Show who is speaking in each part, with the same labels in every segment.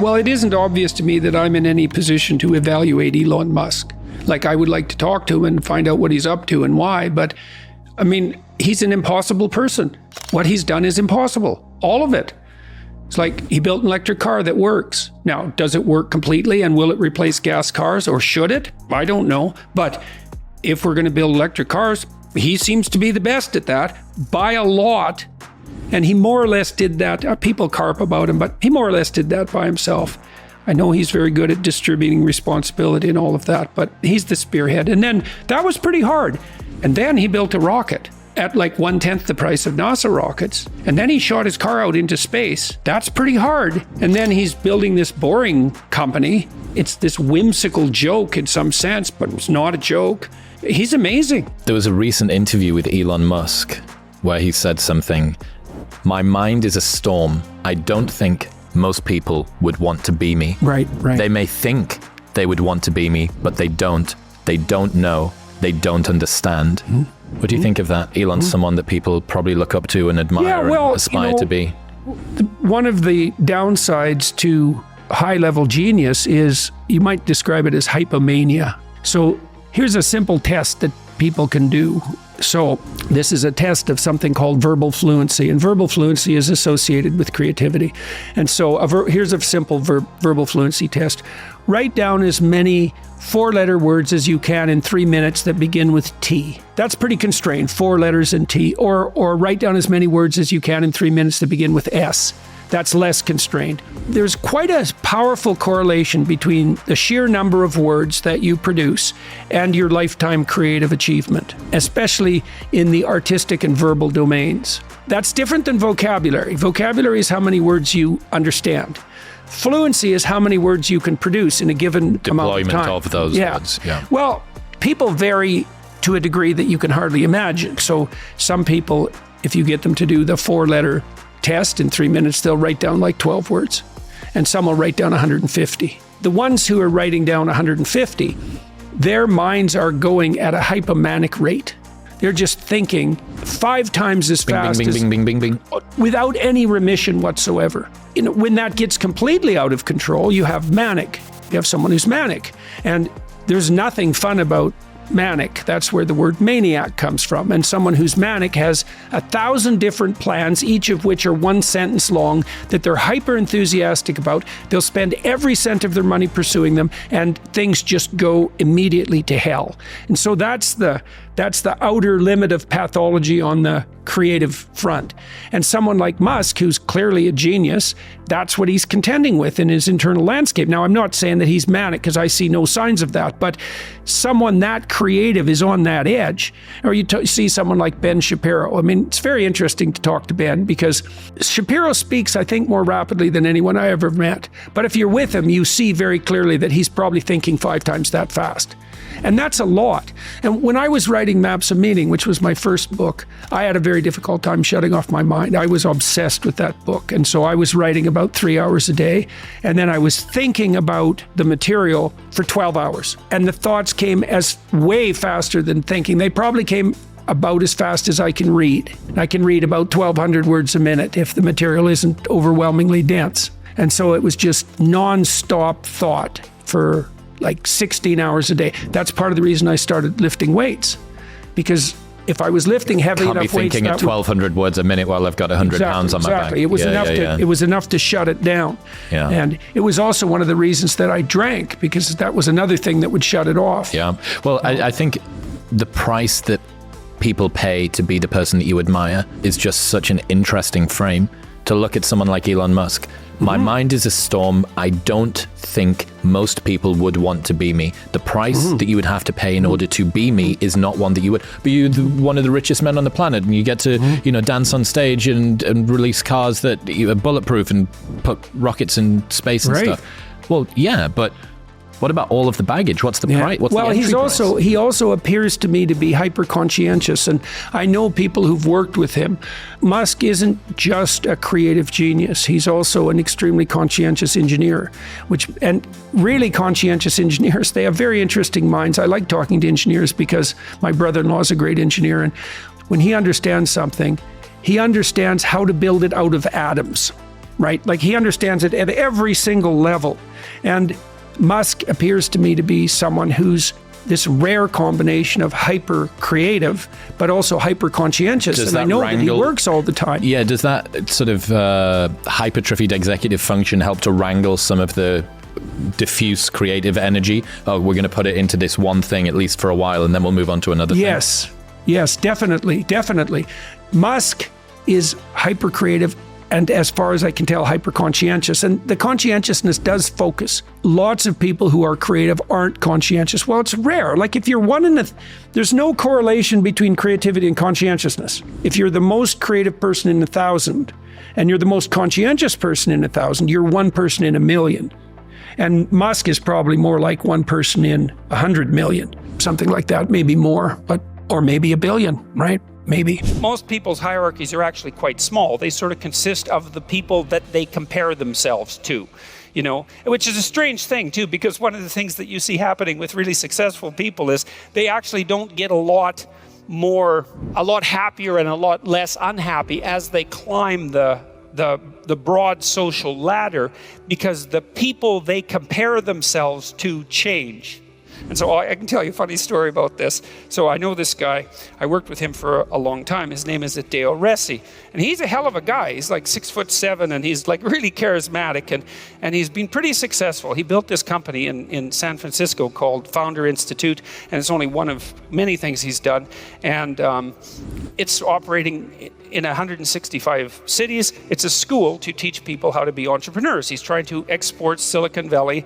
Speaker 1: Well, it isn't obvious to me that I'm in any position to evaluate Elon Musk. Like, I would like to talk to him and find out what he's up to and why, but I mean, he's an impossible person. What he's done is impossible. All of it. It's like he built an electric car that works. Now, does it work completely and will it replace gas cars, or should it? I don't know. But if we're going to build electric cars, he seems to be the best at that by a lot. And he more or less did that. People carp about him, but he more or less did that by himself. I know he's very good at distributing responsibility and all of that, but he's the spearhead. And then that was pretty hard. And then he built a rocket at like 1/10 the price of NASA rockets. And then he shot his car out into space. That's pretty hard. And then he's building this boring company. It's this whimsical joke in some sense, but it's not a joke. He's amazing.
Speaker 2: There was a recent interview with Elon Musk where he said something, "My mind is a storm. I don't think most people would want to be me.
Speaker 1: Right.
Speaker 2: They may think they would want to be me, but they don't. They don't know. They don't understand." Mm-hmm. What do you think of that? Elon's someone that people probably look up to and admire and aspire to be.
Speaker 1: One of the downsides to high-level genius is you might describe it as hypomania. So here's a simple test that people can do. So this is a test of something called verbal fluency, and verbal fluency is associated with creativity. And so here's a simple verbal fluency test. Write down as many 4-letter words as you can in 3 minutes that begin with T. That's pretty constrained, 4 letters and T. Or write down as many words as you can in 3 minutes that begin with S. That's less constrained. There's quite a powerful correlation between the sheer number of words that you produce and your lifetime creative achievement, especially in the artistic and verbal domains. That's different than vocabulary. Vocabulary is how many words you understand. Fluency is how many words you can produce in a given amount of time.
Speaker 2: Deployment of those words. Yeah.
Speaker 1: Well, people vary to a degree that you can hardly imagine. So some people, if you get them to do the 4-letter test in 3 minutes, they'll write down like 12 words, and some will write down 150. The ones who are writing down 150, their minds are going at a hypomanic rate. They're just thinking 5 times as fast,
Speaker 2: bing,
Speaker 1: without any remission whatsoever. You know, when that gets completely out of control, you have manic. You have someone who's manic, and there's nothing fun about manic. That's where the word maniac comes from. And someone who's manic has 1,000 different plans, each of which are 1 sentence long, that they're hyper enthusiastic about. They'll spend every cent of their money pursuing them, and things just go immediately to hell. And so that's the outer limit of pathology on the creative front. And someone like Musk, who's clearly a genius, that's what he's contending with in his internal landscape. Now, I'm not saying that he's manic, because I see no signs of that, but someone that creative is on that edge. Or you see someone like Ben Shapiro. I mean, it's very interesting to talk to Ben, because Shapiro speaks, I think, more rapidly than anyone I ever met. But if you're with him, you see very clearly that he's probably thinking 5 times that fast. And that's a lot. And when I was writing Maps of Meaning, which was my first book, I had a very difficult time shutting off my mind. I was obsessed with that book. And so I was writing about 3 hours a day. And then I was thinking about the material for 12 hours. And the thoughts came as way faster than thinking. They probably came about as fast as I can read. I can read about 1,200 words a minute if the material isn't overwhelmingly dense. And so it was just non-stop thought for like 16 hours a day. That's part of the reason I started lifting weights, because if I was lifting heavy enough weights,
Speaker 2: can't be thinking at 1,200 words a minute while I've got 100 pounds on my back.
Speaker 1: Exactly. It was enough to shut it down.
Speaker 2: Yeah.
Speaker 1: And it was also one of the reasons that I drank, because that was another thing that would shut it off.
Speaker 2: Yeah. Well, I think the price that people pay to be the person that you admire is just such an interesting frame to look at someone like Elon Musk. My mind is a storm. I don't think most people would want to be me. The price that you would have to pay in order to be me is not one that you would. But you're one of the richest men on the planet, and you get to, dance on stage and release cars that are bulletproof and put rockets in space and stuff. Well, yeah, but what about all of the baggage? What's the price? What's the entry price?
Speaker 1: He also appears to me to be hyper conscientious, and I know people who've worked with him. Musk isn't just a creative genius. He's also an extremely conscientious engineer, and really conscientious engineers, they have very interesting minds. I like talking to engineers because my brother-in-law is a great engineer, and when he understands something, he understands how to build it out of atoms. right? Like he understands it at every single level. And Musk appears to me to be someone who's this rare combination of hyper creative, but also hyper conscientious. And I know that he works all the time.
Speaker 2: Yeah, does that sort of hypertrophied executive function help to wrangle some of the diffuse creative energy? Oh, we're going to put it into this one thing at least for a while, and then we'll move on to another thing.
Speaker 1: Yes, definitely. Musk is hyper creative, and as far as I can tell, hyper conscientious. And the conscientiousness does focus. Lots of people who are creative aren't conscientious. Well, it's rare. Like if you're there's no correlation between creativity and conscientiousness. If you're the most creative person in 1,000 and you're the most conscientious person in 1,000, you're one person in 1,000,000. And Musk is probably more like one person in 100 million, something like that, maybe more, or maybe 1 billion, right? Maybe.
Speaker 3: Most people's hierarchies are actually quite small. They sort of consist of the people that they compare themselves to, which is a strange thing too, because one of the things that you see happening with really successful people is they actually don't get a lot happier and a lot less unhappy as they climb the broad social ladder, because the people they compare themselves to change. And so I can tell you a funny story about this. So I know this guy. I worked with him for a long time. His name is Deo Resi. And he's a hell of a guy. He's like 6'7", and he's like really charismatic. And he's been pretty successful. He built this company in San Francisco called Founder Institute. And it's only one of many things he's done. And it's operating in 165 cities. It's a school to teach people how to be entrepreneurs. He's trying to export Silicon Valley,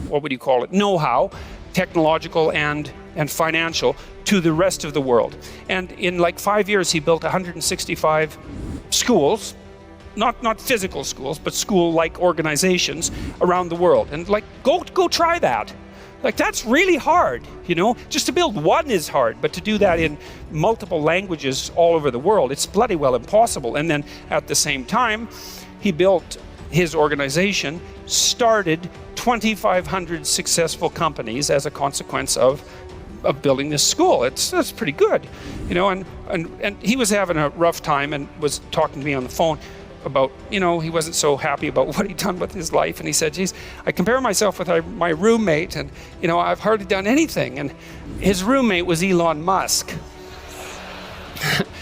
Speaker 3: what would you call it, know-how, technological and financial, to the rest of the world. And in like 5 years, he built 165 schools, not physical schools, but school-like organizations around the world. And like, go try that. Like, that's really hard, Just to build one is hard, but to do that in multiple languages all over the world, it's bloody well impossible. And then at the same time, he built his organization, started 2,500 successful companies as a consequence of building this school. That's pretty good, and he was having a rough time and was talking to me on the phone about, he wasn't so happy about what he'd done with his life. And he said, geez, I compare myself with my roommate, and, I've hardly done anything. And his roommate was Elon Musk.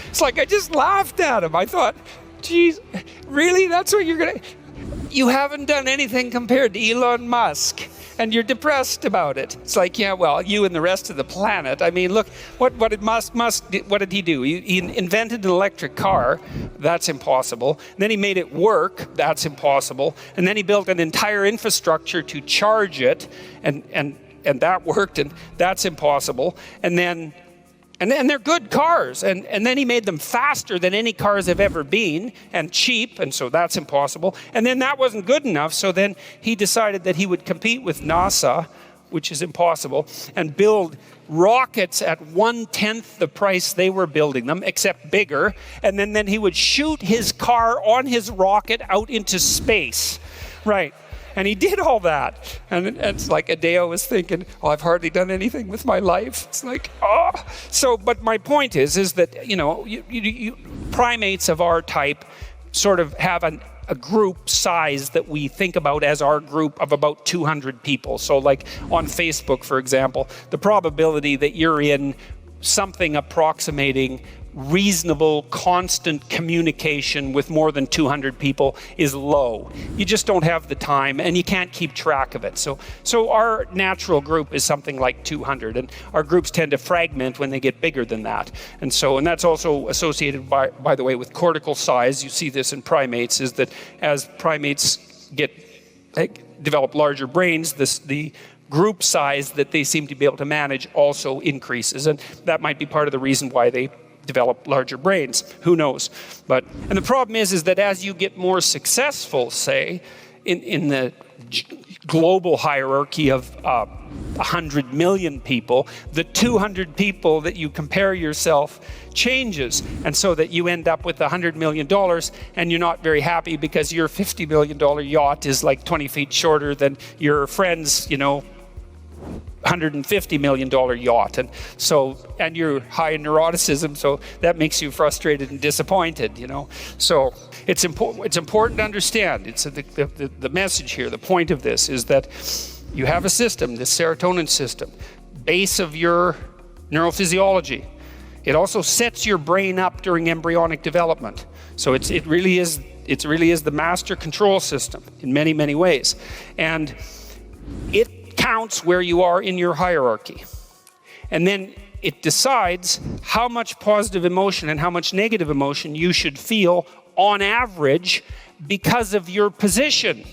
Speaker 3: It's like, I just laughed at him. I thought, geez, really? That's what you haven't done anything compared to Elon Musk, and you're depressed about it. It's like, yeah, well, you and the rest of the planet. I mean, look, what did Musk what did he do? He invented an electric car. That's impossible. And then he made it work. That's impossible. And then he built an entire infrastructure to charge it, and that worked, and that's impossible. And they're good cars. And then he made them faster than any cars have ever been, and cheap, and so that's impossible. And then that wasn't good enough, so then he decided that he would compete with NASA, which is impossible, and build rockets at 1/10 the price they were building them, except bigger. And then he would shoot his car on his rocket out into space. Right. And he did all that. And it's like Adeo was thinking, I've hardly done anything with my life. It's like, So, but my point is that, primates of our type sort of have a group size that we think about as our group of about 200 people. So like on Facebook, for example, the probability that you're in something approximating reasonable, constant communication with more than 200 people is low. You just don't have the time, and you can't keep track of it. So our natural group is something like 200, and our groups tend to fragment when they get bigger than that. And that's also associated, by the way, with cortical size. You see this in primates, is that as primates develop larger brains, the group size that they seem to be able to manage also increases, and that might be part of the reason why they develop larger brains. Who knows? And the problem is that as you get more successful, say, in the global hierarchy of 100 million people, the 200 people that you compare yourself changes, and so that you end up with $100 million, and you're not very happy because your $50 million yacht is like 20 feet shorter than your friend's, $150 million yacht, and you're high in neuroticism, so that makes you frustrated and disappointed, So it's important to understand. It's the message here, the point of this is that you have a system, the serotonin system, base of your neurophysiology. It also sets your brain up during embryonic development. So it really is the master control system in many, many ways. And it counts where you are in your hierarchy. And then it decides how much positive emotion and how much negative emotion you should feel on average because of your position.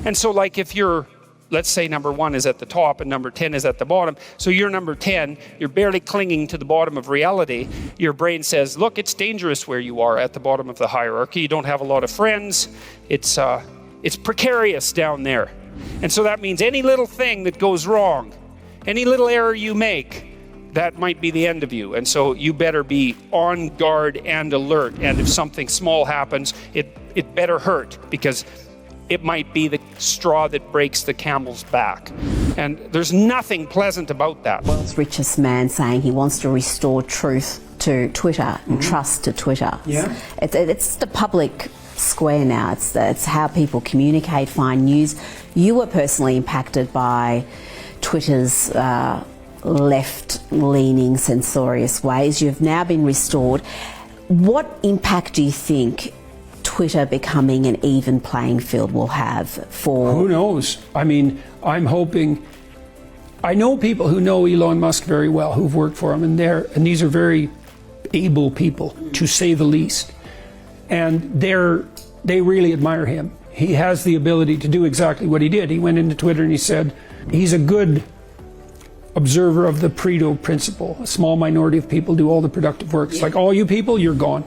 Speaker 3: And so like if you're, let's say number 1 is at the top and number 10 is at the bottom. So you're number 10, you're barely clinging to the bottom of reality. Your brain says, look, it's dangerous where you are at the bottom of the hierarchy. You don't have a lot of friends. It's precarious down there. And so that means any little thing that goes wrong, any little error you make, that might be the end of you. And so you better be on guard and alert. And if something small happens, it better hurt, because it might be the straw that breaks the camel's back. And there's nothing pleasant about that.
Speaker 4: World's richest man saying he wants to restore truth to Twitter and trust to Twitter.
Speaker 1: Yeah.
Speaker 4: It's the public square now. It's how people communicate, find news. You were personally impacted by Twitter's left-leaning, censorious ways. You've now been restored. What impact do you think Twitter becoming an even playing field will have for...
Speaker 1: Who knows? I mean, I'm hoping... I know people who know Elon Musk very well, who've worked for him, and these are very able people, to say the least. And they really admire him. He has the ability to do exactly what he did. He went into Twitter and he said, he's a good observer of the Pareto principle. A small minority of people do all the productive work. It's like, all you people, you're gone.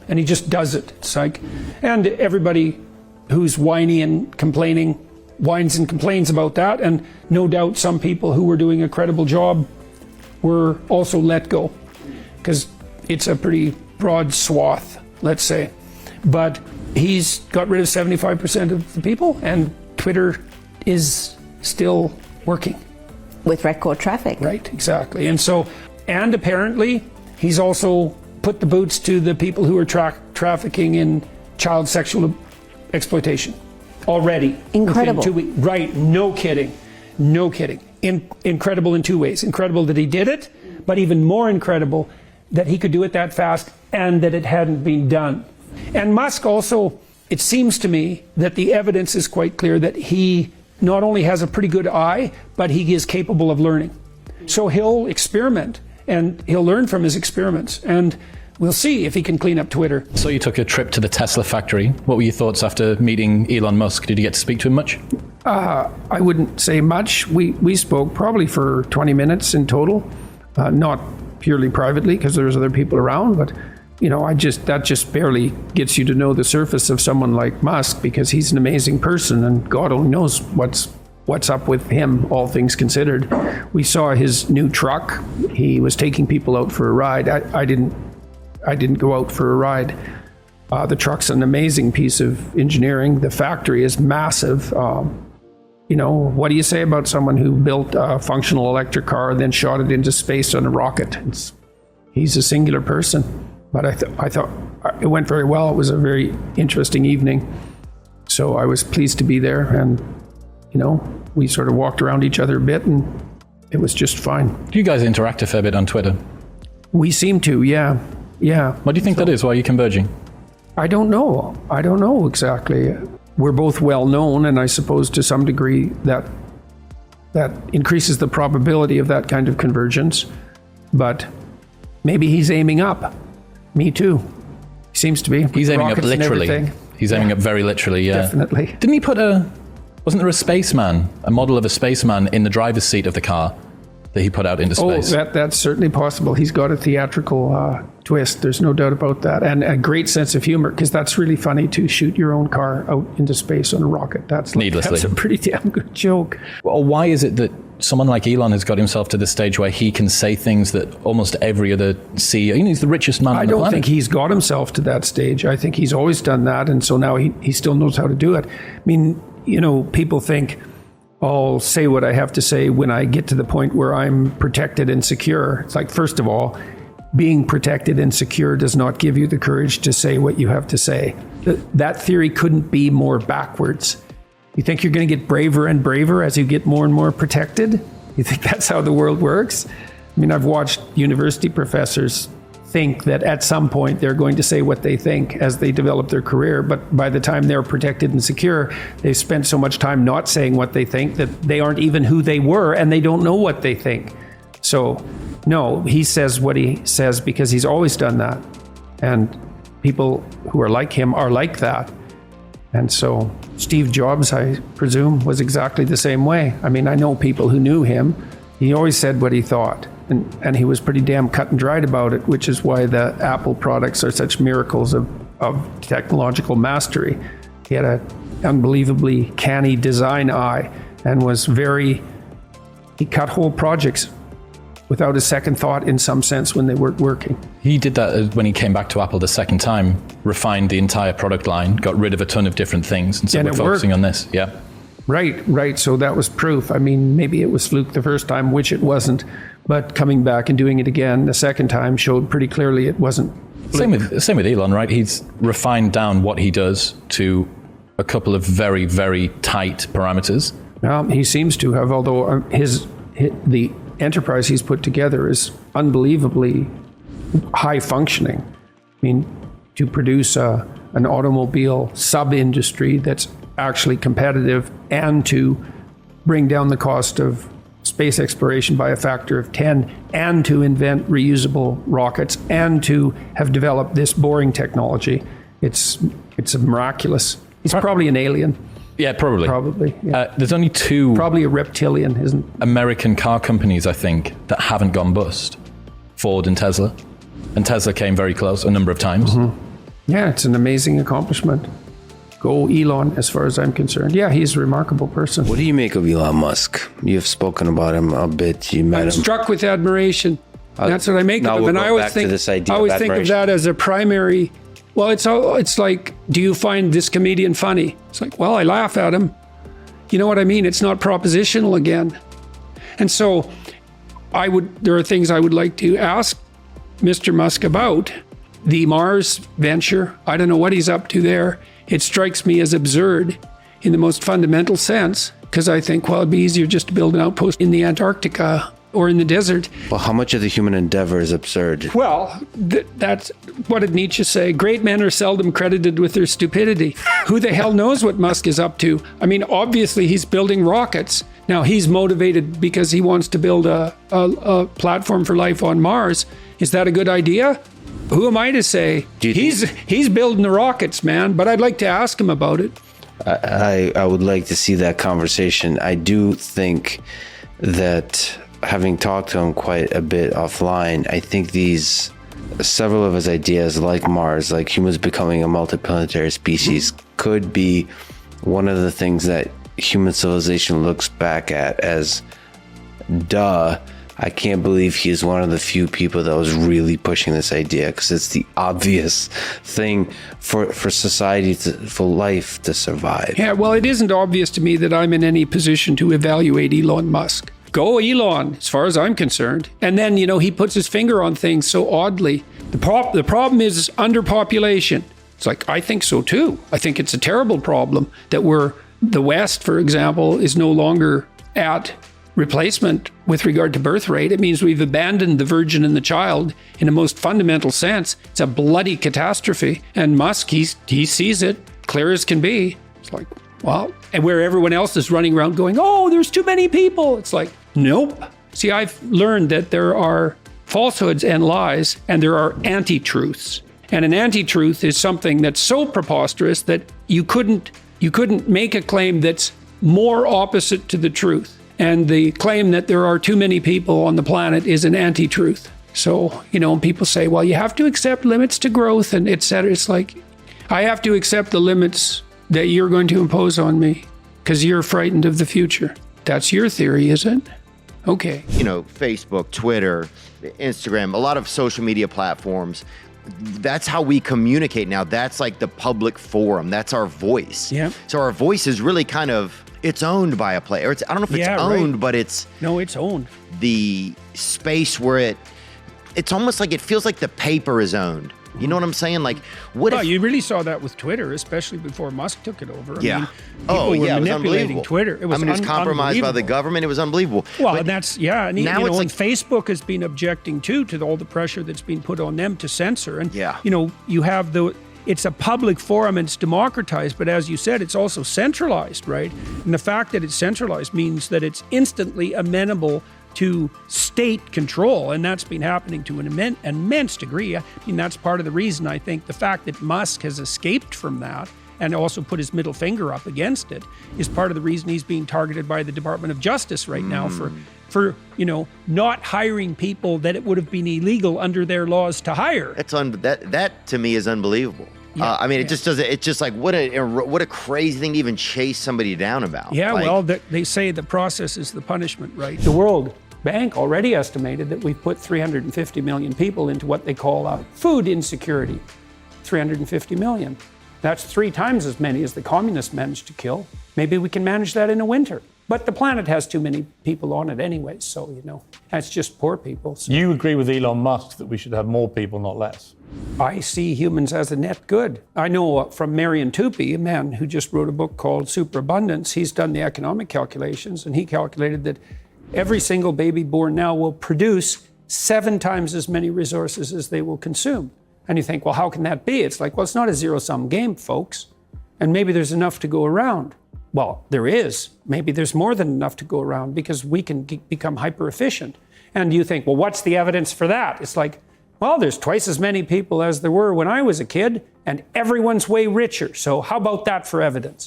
Speaker 1: And he just does it. It's like, and everybody who's whiny and complaining whines and complains about that. And no doubt some people who were doing a credible job were also let go, because it's a pretty broad swath, let's say. But he's got rid of 75% of the people, and Twitter is still working.
Speaker 4: With record traffic.
Speaker 1: Right, exactly. And apparently he's also put the boots to the people who are trafficking in child sexual exploitation already.
Speaker 4: Incredible.
Speaker 1: Within 2 weeks. Right, no kidding. Incredible in 2 ways. Incredible that he did it, but even more incredible that he could do it that fast and that it hadn't been done. And Musk also, it seems to me that the evidence is quite clear that he not only has a pretty good eye, but he is capable of learning. So he'll experiment and he'll learn from his experiments, and we'll see if he can clean up Twitter.
Speaker 2: So you took a trip to the Tesla factory. What were your thoughts after meeting Elon Musk? Did you get to speak to him much?
Speaker 1: I wouldn't say much. We spoke probably for 20 minutes in total, not purely privately because there's other people around, but that just barely gets you to know the surface of someone like Musk, because he's an amazing person, and God only knows what's up with him, all things considered. We saw his new truck. He was taking people out for a ride. I didn't go out for a ride. The truck's an amazing piece of engineering. The factory is massive. What do you say about someone who built a functional electric car and then shot it into space on a rocket? He's a singular person. But I thought it went very well. It was a very interesting evening. So I was pleased to be there, and, we sort of walked around each other a bit, and it was just fine.
Speaker 2: Do you guys interact a fair bit on Twitter?
Speaker 1: We seem to, yeah.
Speaker 2: What do you think that is? Why are you converging?
Speaker 1: I don't know exactly. We're both well known, and I suppose to some degree that increases the probability of that kind of convergence. But maybe he's aiming up. Me too. He seems to be.
Speaker 2: He's aiming up literally. He's aiming up very literally, yeah.
Speaker 1: Definitely.
Speaker 2: Didn't he wasn't there a spaceman, a model of a spaceman in the driver's seat of the car that he put out into space?
Speaker 1: Oh, that's certainly possible. He's got a theatrical twist. There's no doubt about that. And a great sense of humor, because that's really funny to shoot your own car out into space on a rocket. Needlessly. That's a pretty damn good joke.
Speaker 2: Well, why is it that someone like Elon has got himself to the stage where he can say things that almost every other CEO, he's the richest man on the planet.
Speaker 1: I don't think he's got himself to that stage. I think he's always done that, and so now he still knows how to do it. I mean, people think, I'll say what I have to say when I get to the point where I'm protected and secure. It's like, first of all, being protected and secure does not give you the courage to say what you have to say. That theory couldn't be more backwards. You think you're going to get braver and braver as you get more and more protected? You think that's how the world works? I mean, I've watched university professors think that at some point they're going to say what they think as they develop their career, but by the time they're protected and secure, they've spent so much time not saying what they think that they aren't even who they were and they don't know what they think. So, no, he says what he says because he's always done that. And people who are like him are like that. And so Steve Jobs, I presume, was exactly the same way. I mean, I know people who knew him. He always said what he thought. And he was pretty damn cut and dried about it, which is why the Apple products are such miracles of technological mastery. He had an unbelievably canny design eye and he cut whole projects without a second thought in some sense when they weren't working.
Speaker 2: He did that when he came back to Apple the second time, refined the entire product line, got rid of a ton of different things, and so we're focusing on this. Yeah.
Speaker 1: Right. So that was proof. I mean, maybe it was fluke the first time, which it wasn't, but coming back and doing it again the second time showed pretty clearly it wasn't.
Speaker 2: Same with Elon, right? He's refined down what he does to a couple of very, very tight parameters.
Speaker 1: Well, he seems to have, although the enterprise he's put together is unbelievably high functioning. I mean, to produce an automobile sub-industry that's actually competitive and to bring down the cost of space exploration by a factor of 10 and to invent reusable rockets and to have developed this boring technology, it's miraculous. He's probably an alien.
Speaker 2: Yeah, probably.
Speaker 1: Probably. Yeah.
Speaker 2: There's only two
Speaker 1: probably a reptilian, isn't
Speaker 2: American car companies, I think, that haven't gone bust. Ford and Tesla. And Tesla came very close a number of times.
Speaker 1: Mm-hmm. Yeah, it's an amazing accomplishment. Go Elon, as far as I'm concerned. Yeah, he's a remarkable person.
Speaker 5: What do you make of Elon Musk? You've spoken about him a bit. You met
Speaker 1: I'm
Speaker 5: him.
Speaker 1: Struck with admiration. That's what I make of him.
Speaker 5: We'll
Speaker 1: And I always think of that as a primary. Well, it's like, do you find this comedian funny? It's like, well, I laugh at him. You know what I mean? It's not propositional again. And so there are things I would like to ask Mr. Musk about. The Mars venture, I don't know what he's up to there. It strikes me as absurd in the most fundamental sense, because I think, well, it'd be easier just to build an outpost in the Antarctica or in the desert.
Speaker 5: Well, how much of the human endeavor is absurd?
Speaker 1: Well, that's what did Nietzsche say? Great men are seldom credited with their stupidity. Who the hell knows what Musk is up to? I mean, obviously he's building rockets. Now, he's motivated because he wants to build a platform for life on Mars. Is that a good idea? Who am I to say? He's building the rockets, man, but I'd like to ask him about it.
Speaker 5: I would like to see that conversation. I do think that, having talked to him quite a bit offline, I think several of his ideas, like Mars, like humans becoming a multiplanetary species, could be one of the things that human civilization looks back at as, duh, I can't believe he's one of the few people that was really pushing this idea, because it's the obvious thing for society, for life to survive.
Speaker 1: Yeah, well, it isn't obvious to me that I'm in any position to evaluate Elon Musk. Go Elon, as far as I'm concerned. And then, he puts his finger on things so oddly. The problem is underpopulation. It's like, I think so too. I think it's a terrible problem that the West, for example, is no longer at replacement with regard to birth rate. It means we've abandoned the virgin and the child in a most fundamental sense. It's a bloody catastrophe. And Musk, he sees it clear as can be. It's like, well, and where everyone else is running around going, oh, there's too many people. It's like, nope. See, I've learned that there are falsehoods and lies, and there are anti-truths. And an anti-truth is something that's so preposterous that you couldn't make a claim that's more opposite to the truth. And the claim that there are too many people on the planet is an anti-truth. So, people say, well, you have to accept limits to growth and et cetera. It's like, I have to accept the limits that you're going to impose on me because you're frightened of the future. That's your theory, is it? Okay.
Speaker 6: Facebook, Twitter, Instagram, a lot of social media platforms. That's how we communicate now. That's like the public forum. That's our voice.
Speaker 1: Yeah.
Speaker 6: So our voice is really it's owned by a player. I don't know if it's owned,
Speaker 1: right.
Speaker 6: But it's...
Speaker 1: No, it's owned.
Speaker 6: The space where it's almost like it feels like the paper is owned. You know what I'm saying? Like, what
Speaker 1: Well,
Speaker 6: if...
Speaker 1: you really saw that with Twitter, especially before Musk took it over.
Speaker 6: Yeah.
Speaker 1: People were
Speaker 6: it was
Speaker 1: manipulating
Speaker 6: unbelievable.
Speaker 1: Twitter. It was
Speaker 6: it was compromised by the
Speaker 1: unbelievable.
Speaker 6: government. It was unbelievable.
Speaker 1: Well,
Speaker 6: But
Speaker 1: and that's, and
Speaker 6: now
Speaker 1: you
Speaker 6: it's
Speaker 1: know,
Speaker 6: like-
Speaker 1: and Facebook has been objecting too to all the pressure that's been put on them to censor. And,
Speaker 6: Yeah.
Speaker 1: you know, you have it's a public forum and it's democratized, but as you said, it's also centralized, right? And the fact that it's centralized means that it's instantly amenable to state control, and that's been happening to an immense degree. I mean, that's part of the reason, I think, the fact that Musk has escaped from that and also put his middle finger up against it is part of the reason he's being targeted by the Department of Justice right now for you know, not hiring people that it would have been illegal under their laws to hire.
Speaker 6: that to me is unbelievable.
Speaker 1: Yeah,
Speaker 6: I mean, it
Speaker 1: yeah.
Speaker 6: just doesn't. It's just like what a crazy thing to even chase somebody down about.
Speaker 1: Yeah,
Speaker 6: Like,
Speaker 1: well, they say the process is the punishment, right? The World Bank already estimated that we've put 350 million people into what they call food insecurity. 350 million. That's 3 times as many as the communists managed to kill. Maybe we can manage that in a winter. But the planet has too many people on it anyway, so, you know, that's just poor people. So
Speaker 7: You agree with Elon Musk that we should have more people, not less?
Speaker 1: I see humans as a net good. I know from Marion Tupy, a man who just wrote a book called Superabundance, he's done the economic calculations, and he calculated that every single baby born now will produce 7 times as many resources as they will consume. And you think, well, how can that be? It's like, well, it's not a zero-sum game, folks. And maybe there's enough to go around. Well, there is. Maybe there's more than enough to go around because we can become hyper-efficient. And you think, well, what's the evidence for that? It's like, well, there's twice as many people as there were when I was a kid, and everyone's way richer. So how about that for evidence?